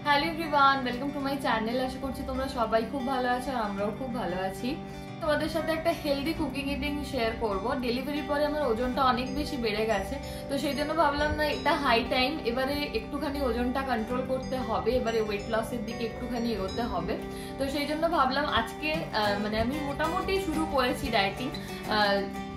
Hello everyone, welcome to my channel. আশা করছি তোমরা সবাই খুব ভালো আছো আর আমরাও খুব ভালো আছি। তোমাদের সাথে একটা হেলদি কুকিং ইটিং শেয়ার করব। ডেলিভারির পরে আমার ওজনটা অনেক বেশি বেড়ে গেছে, তো সেই জন্য ভাবলাম না এটা হাই টাইম, এবারে একটুখানি ওজনটা কন্ট্রোল করতে হবে, এবারে ওয়েট লসের দিকে একটুখানি এগোতে হবে। তো সেই জন্য ভাবলাম আজকে আমি মোটামুটি শুরু করেছি ডায়েটিং।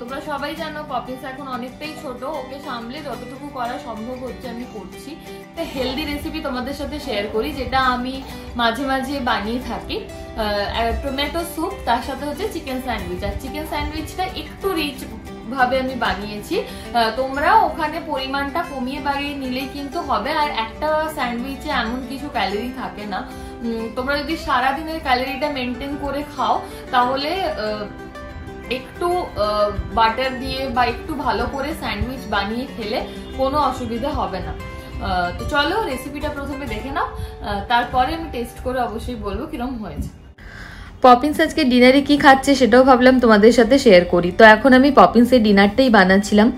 তোমরা সবাই জানো পপিস এখন অনেকটাই ছোট, ওকে সামলে যতটুকু করা সম্ভব হচ্ছে আমি করছি। একটা হেলদি রেসিপি তোমাদের সাথে শেয়ার করি, যেটা আমি মাঝে মাঝে বানিয়ে থাকি। টমেটো স্যুপ, তার সাথে হচ্ছে চিকেন স্যান্ডউইচ। আর চিকেন স্যান্ডউইচটা একটু রিচ ভাবে আমি বানিয়েছি। তোমরা ওখানে পরিমাণটা কমিয়ে বাড়িয়ে নিলেই কিন্তু হবে। আর একটা স্যান্ডউইচে এমন কিছু ক্যালোরি থাকে না। তোমরা যদি সারাদিনের ক্যালোরিটা মেনটেন করে খাও তাহলে একটু বাটার দিয়ে বা একটু ভালো করে স্যান্ডউইচ বানিয়ে খেলে কোনো অসুবিধা হবে না। তো চলো রেসিপিটা প্রথমে দেখে নাও, তারপরে আমি টেস্ট করে অবশ্যই বলবো কিরকম হয়েছে। পপিন্স আজকে ডিনারে কি খাচ্ছে সেটাও ভাবলাম তোমাদের সাথে শেয়ার করি। তো এখন আমি পপিন্সের ডিনারটাই বানাচ্ছিলাম,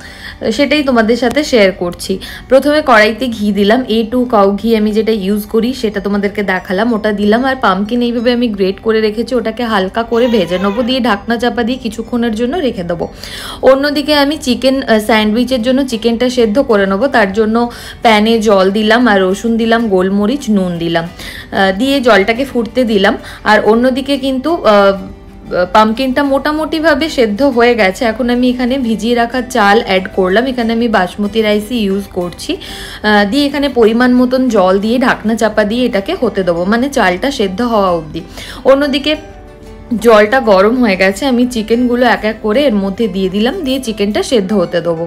সেটাই তোমাদের সাথে শেয়ার করছি। প্রথমে কড়াইতে ঘি দিলাম, A2 কাউ ঘি আমি যেটা ইউজ করি সেটা তোমাদেরকে দেখালাম, ওটা দিলাম। আর পামকিন এইভাবে আমি গ্রেট করে রেখেছি, ওটাকে হালকা করে ভেজে নেবো, দিয়ে ঢাকনা চাপা দিয়ে কিছুক্ষণের জন্য রেখে দেবো। অন্যদিকে আমি চিকেন স্যান্ডউইচের জন্য চিকেনটা সেদ্ধ করে নেবো। তার জন্য প্যানে জল দিলাম, আর রসুন দিলাম, গোলমরিচ, নুন দিলাম, দিয়ে জলটাকে ফুটতে দিলাম। আর অন্যদিকে কিন্তু পামকিনটা মোটামুটিভাবে সেদ্ধ হয়ে গেছে। এখন আমি এখানে ভিজিয়ে রাখা চাল অ্যাড করলাম, এখানে আমি বাসমতি রাইসই ইউজ করছি। দিয়ে এখানে পরিমাণ মতন জল দিয়ে ঢাকনা চাপা দিয়ে এটাকে হতে দেবো, মানে চালটা সেদ্ধ হওয়া অবধি। অন্যদিকে জলটা গরম হয়ে গেছে, আমি চিকেনগুলো এক এক করে এর মধ্যে দিয়ে দিলাম, দিয়ে চিকেনটা সেদ্ধ হতে দেবো।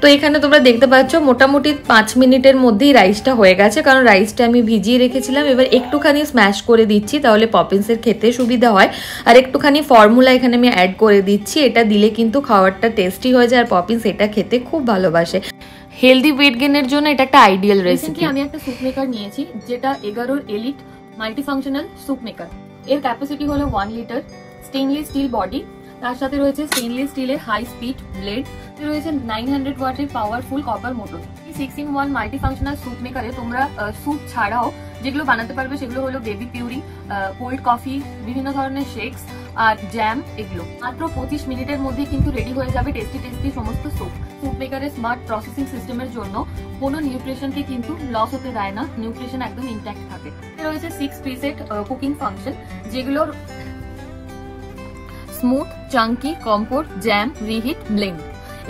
তো এখানে তোমরা দেখতে পাচ্ছ মোটামুটি 5 মিনিটের মধ্যেই রাইসটা হয়ে গেছে, কারণ রাইসটা আমি ভিজিয়ে রেখেছিলাম। এবার একটুখানি স্ম্যাশ করে দিচ্ছি, তাহলে পপিন্সের খেতে সুবিধা হয়। আর একটুখানি ফর্মুলা এখানে আমি অ্যাড করে দিচ্ছি, এটা দিলে কিন্তু খাবারটা টেস্টি হয়ে যায়, আর পপিন্স এটা খেতে খুব ভালোবাসে। হেলদি ওয়েট গেনের জন্য এটা একটা আইডিয়াল রেসিপি। আমি একটা স্যুপ মেকার নিয়েছি, যেটা এগারোর এলিট মাল্টিফাংশনাল স্যুপ মেকার। এর ক্যাপাসিটি হলো 1 লিটার, স্টেনলেস স্টিল বডি, তার সাথে রয়েছে স্টেনলেস স্টিলের হাই স্পিড ব্লেড, রয়েছে 900 ওয়াটের পাওয়ারফুল কপার মোটর। এই 6-in-1 মাল্টিফাংশনাল স্যুপ মেকারে তোমরা স্যুপ ছাড়াও যেগুলো বানাতে পারবে সেগুলো হলো বেবি পিউরি, কোল্ড কফি, বিভিন্ন ধরনের শেকস আর জ্যাম। এগুলো মাত্র 25 মিনিটের মধ্যে কিন্তু রেডি হয়ে যাবে টেস্টি টেস্টি সমস্ত স্যুপ। স্যুপ মেকারের স্মার্ট প্রসেসিং সিস্টেমের জন্য কোনো নিউট্রিশনকে কিন্তু লস হতে দেয় না, নিউট্রিশন একদম ইনট্যাক্ট থাকে। রয়েছে 6 প্রিসেট কুকিং ফাংশন, যেগুলোর smooth, Chunky, comfort, jam, reheat, blend.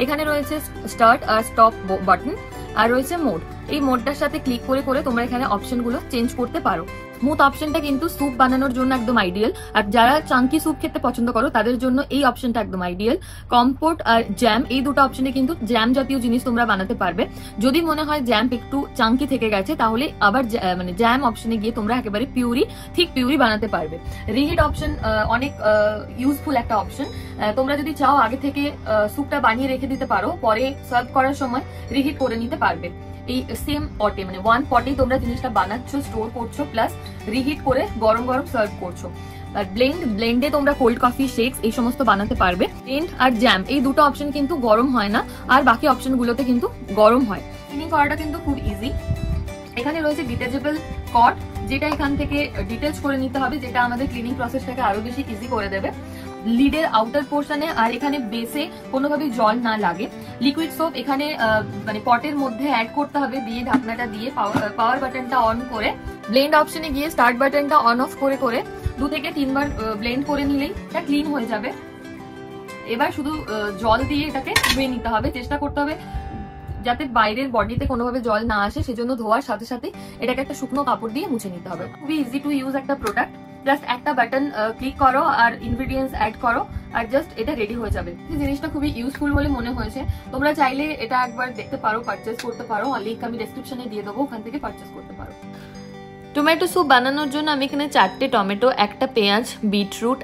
এখানে রয়েছে স্টার্ট আর স্টপ বাটন, আর রয়েছে মোড। এই মোডটার সাথে ক্লিক করে করে তোমরা এখানে অপশনগুলো চেঞ্জ করতে পারো। স্মুথ অপশনটা কিন্তু স্যুপ বানানোর জন্য একদম আইডিয়াল, আর যারা চাঙ্কি স্যুপ খেতে পছন্দ করো তাদের জন্য এই অপশনটা একদম আইডিয়াল। কম্পোর্ট আর জ্যাম, এই দুটো অপশনে কিন্তু জ্যাম জাতীয় জিনিস তোমরা বানাতে পারবে। যদি মনে হয় জ্যাম একটু চাঙ্কি থেকে গেছে, তাহলে আবার জ্যাম অপশনে গিয়ে তোমরা একেবারে পিউরি, ঠিক পিউরি বানাতে পারবে। রিহিট অপশন অনেক ইউজফুল একটা অপশন। তোমরা যদি চাও আগে থেকে স্যুপটা বানিয়ে রেখে দিতে পারো, পরে সার্ভ করার সময় রিহিট করে নিতে পারবে। এই সেম পটে, মানে 1 পটেই তোমরা জিনিসটা বানাচ্ছ, স্টোর করছো, প্লাস রিহিট করে গরম গরম সার্ভ করছো। আর ব্লেন্ডে তোমরা কোল্ড কফি, শেকস এই সমস্ত বানাতে পারবে। ব্লেন্ড আর জ্যাম এই দুটো অপশন কিন্তু গরম হয় না, আর বাকি অপশনগুলোতে কিন্তু গরম হয়। ক্লিনিং করাটা কিন্তু খুব ইজি। এখানে রয়েছে ডিটেচেবল কট, যেটা এখান থেকে ডিটেচ করে নিতে হবে, যেটা আমাদের ক্লিনিং প্রসেসটাকে আরো বেশি ইজি করে দেবে। লিডের আউটার পোর্শনে আর এখানে বেসে কোনোভাবে জল না লাগে। লিকুইড সোপ এখানে মানে পটের মধ্যে অ্যাড করতে হবে, দিয়ে ঢাকনাটা দিয়ে পাওয়ার বাটনটা অন করে ব্লেন্ড অপশনে গিয়ে স্টার্ট বাটনটা অন অফ করে করে 2 থেকে 3 বার ব্লেন্ড করে নিলেই এটা ক্লিন হয়ে যাবে। এবার শুধু জল দিয়ে এটাকে ধুয়ে নিতে হবে, চেষ্টা করতে হবে যাতে বাইরের বডিতে কোনোভাবে জল না আসে, সেজন্য ধোয়ার সাথে সাথে এটাকে একটা শুকনো কাপড় দিয়ে মুছে নিতে হবে। খুবই ইজি টু ইউজ একটা প্রোডাক্ট, জাস্ট একটা বাটন ক্লিক করো আর ইনগ্রেডিয়েন্টস অ্যাড করো, আর জাস্ট এটা রেডি হয়ে যাবে। এই জিনিসটা খুবই ইউজফুল বলে মনে হয়েছে। তোমরা চাইলে এটা একবার দেখতে পারো, পারচেস করতে পারো, লিংক আমি ডেসক্রিপশনে দিয়ে দেবো, ওখান থেকে পারচেস করতে পারো। টমেটো স্যুপ বানানোর জন্য আমি এখানে 4টে টমেটো, একটা পেঁয়াজ, বিটরুট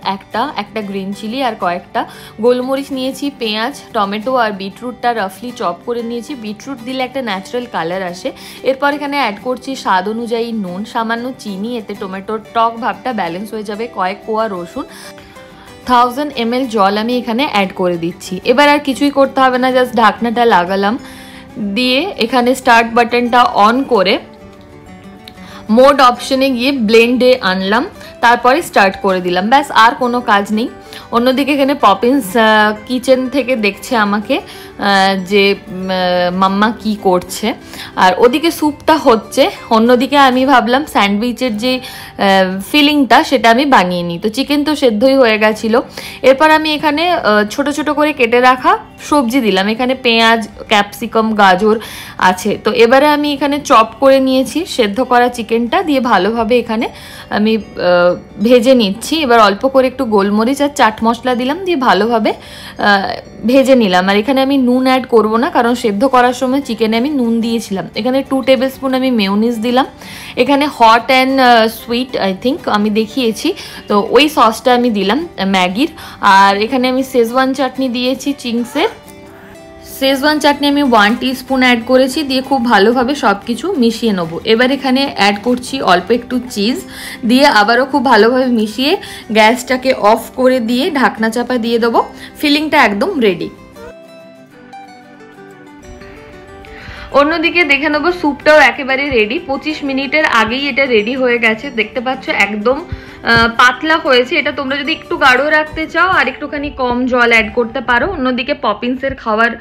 একটা গ্রিন চিলি আর কয়েকটা গোলমরিচ নিয়েছি। পেঁয়াজ, টমেটো আর বিটরুটটা রাফলি চপ করে নিয়েছি। বিটরুট দিলে একটা ন্যাচারাল কালার আসে। এরপর এখানে অ্যাড করছি স্বাদ অনুযায়ী নুন, সামান্য চিনি, এতে টমেটোর টক ভাবটা ব্যালেন্স হয়ে যাবে, কয়েক কোয়া রসুন। 1000 ml জল আমি এখানে অ্যাড করে দিচ্ছি। এবার আর কিছুই করতে হবে না, জাস্ট ঢাকনাটা লাগালাম, দিয়ে এখানে স্টার্ট বাটনটা অন করে মোড অপশনে গিয়ে ব্লেন্ডে আনলাম, তারপরে স্টার্ট করে দিলাম, ব্যাস আর কোনো কাজ নেই। অন্যদিকে এখানে পপিন্স কিচেন থেকে দেখছে আমাকে যে মাম্মা কি করছে, আর ওদিকে স্যুপটা হচ্ছে, অন্যদিকে আমি ভাবলাম স্যান্ডউইচের যে ফিলিংটা সেটা আমি বানিয়ে নিই। তো চিকেন তো সেদ্ধই হয়ে গেছিলো। এরপর আমি এখানে ছোট ছোট করে কেটে রাখা সবজি দিলাম, এখানে পেঁয়াজ, ক্যাপসিকাম, গাজর আছে। তো এবারে আমি এখানে চপ করে নিয়েছি সেদ্ধ করা চিকেনটা, দিয়ে ভালোভাবে এখানে আমি ভেজে নিচ্ছি। এবার অল্প করে একটু গোলমরিচ আর চাট মশলা দিলাম, দিয়ে ভালোভাবে ভেজে নিলাম। আর এখানে আমি নুন অ্যাড করব না, কারণ সেদ্ধ করার সময় চিকেনে আমি নুন দিয়েছিলাম। এখানে 2 টেবিল স্পুন আমি মেয়োনিজ দিলাম। এখানে hot and sweet I think আমি দেখিয়েছি, তো ওই সসটা আমি দিলাম ম্যাগির। আর এখানে আমি শেজওয়ান চাটনি দিয়েছি চিংসের। শেজওয়ান চাটনি আমি 1 টিস্পুন অ্যাড করেছি, দিয়ে খুব ভালোভাবে সব কিছু মিশিয়ে নেবো। এবার এখানে অ্যাড করছি অল্প একটু চিজ, দিয়ে আবারও খুব ভালোভাবে মিশিয়ে গ্যাসটাকে অফ করে দিয়ে ঢাকনা চাপা দিয়ে দেবো। ফিলিংটা একদম রেডি। অন্যদিকে দেখে নেবো স্যুপটাও একেবারে রেডি। 25 মিনিটের আগেই এটা রেডি হয়ে গেছে, দেখতে পাচ্ছ একদম পাতলা হয়েছে। এটা তোমরা যদি একটু গাঢ় রাখতে চাও আর একটুখানি কম জল অ্যাড করতে পারো। অন্যদিকে পপিন্সের খাওয়ার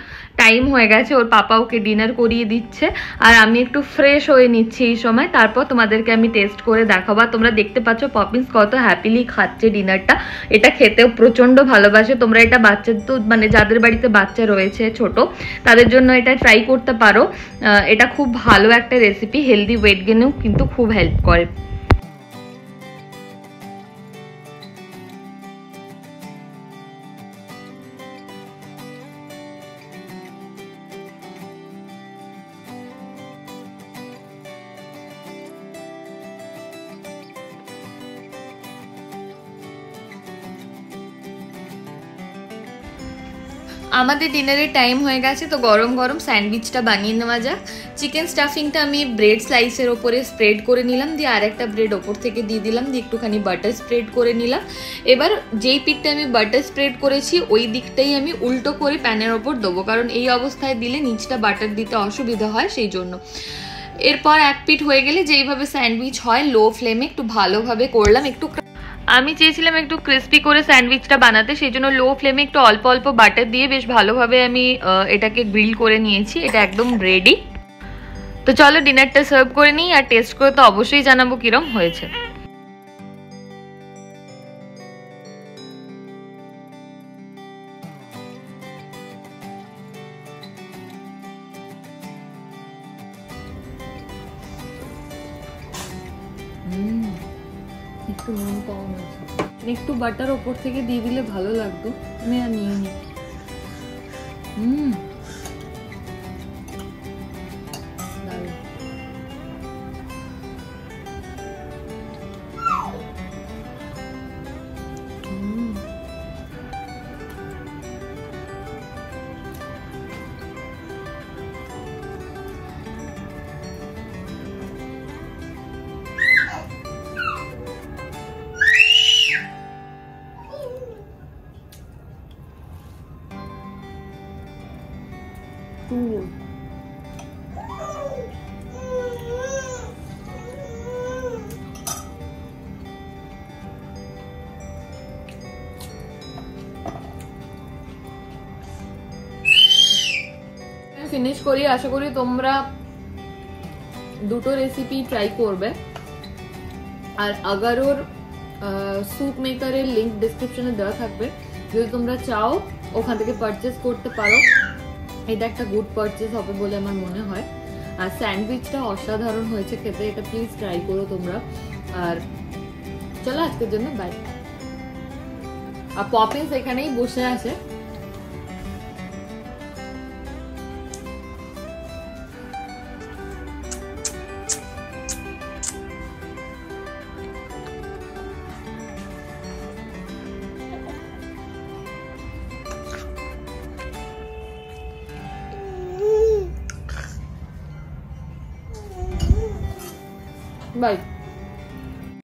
টাইম হয়ে গেছে, ওর পাপা ওকে ডিনার করিয়ে দিচ্ছে, আর আমি একটু ফ্রেশ হয়ে নিচ্ছি এই সময়। তারপর তোমাদেরকে আমি টেস্ট করে দেখাবো। তোমরা দেখতে পাচ্ছ পপিন্স কত হ্যাপিলি খাচ্ছে ডিনারটা। এটা খেতেও প্রচণ্ড ভালোবাসে। তোমরা এটা বাচ্চা তো মানে যাদের বাড়িতে বাচ্চা রয়েছে ছোট, তাদের জন্য এটা ট্রাই করতে পারো। এটা খুব ভালো একটা রেসিপি, হেলদি ওয়েট গেনেও কিন্তু খুব হেল্প করে। আমাদের ডিনারের টাইম হয়ে গেছে, তো গরম গরম স্যান্ডউইচটা বানিয়ে নেওয়া যাক। চিকেন স্টাফিংটা আমি ব্রেড স্লাইসের ওপরে স্প্রেড করে নিলাম, দিয়ে আরেকটা ব্রেড ওপর থেকে দিয়ে দিলাম, দিয়ে একটুখানি বাটার স্প্রেড করে নিলাম। এবার যেই পিঠটা আমি বাটার স্প্রেড করেছি ওই দিকটাই আমি উল্টো করে প্যানের ওপর দেবো, কারণ এই অবস্থায় দিলে নিচটা বাটার দিতে অসুবিধা হয় সেই জন্য। এরপর এক পিঠ হয়ে গেলে যেইভাবে স্যান্ডউইচ হয় লো ফ্লেমে একটু ভালোভাবে করলাম। আমি চেয়েছিলাম একটু ক্রিস্পি করে স্যান্ডউইচটা বানাতে, সেই জন্য লো ফ্লেমে একটু অল্প অল্প বাটার দিয়ে বেশ ভালোভাবে আমি এটাকে গ্রিল করে নিয়েছি। এটা একদম রেডি। তো চলো ডিনারটা সার্ভ করে নিই, আর টেস্ট করে তো অবশ্যই জানাবো কিরম হয়েছে। একটু নুন কম আছে, একটু বাটার ওপর থেকে দিয়ে দিলে ভালো লাগতো। আমি আর নিয়ে নি। ফিনিশ করি। আশা করি তোমরা দুটো রেসিপি ট্রাই করবে। আর আগারোর স্যুপ মেকারের লিংক ডেসক্রিপশনে দেওয়া থাকবে, যদি তোমরা চাও ওখান থেকে পারচেস করতে পারো। এটা একটা গুড পারচেস হবে বলে আমার মনে হয়। আর স্যান্ডউইচটা অসাধারণ হয়েছে খেতে, এটা প্লিজ ট্রাই করো তোমরা। আর চলো আজকের জন্য বাই। আর পপিন্স এখানেই বসে আছে। Bye.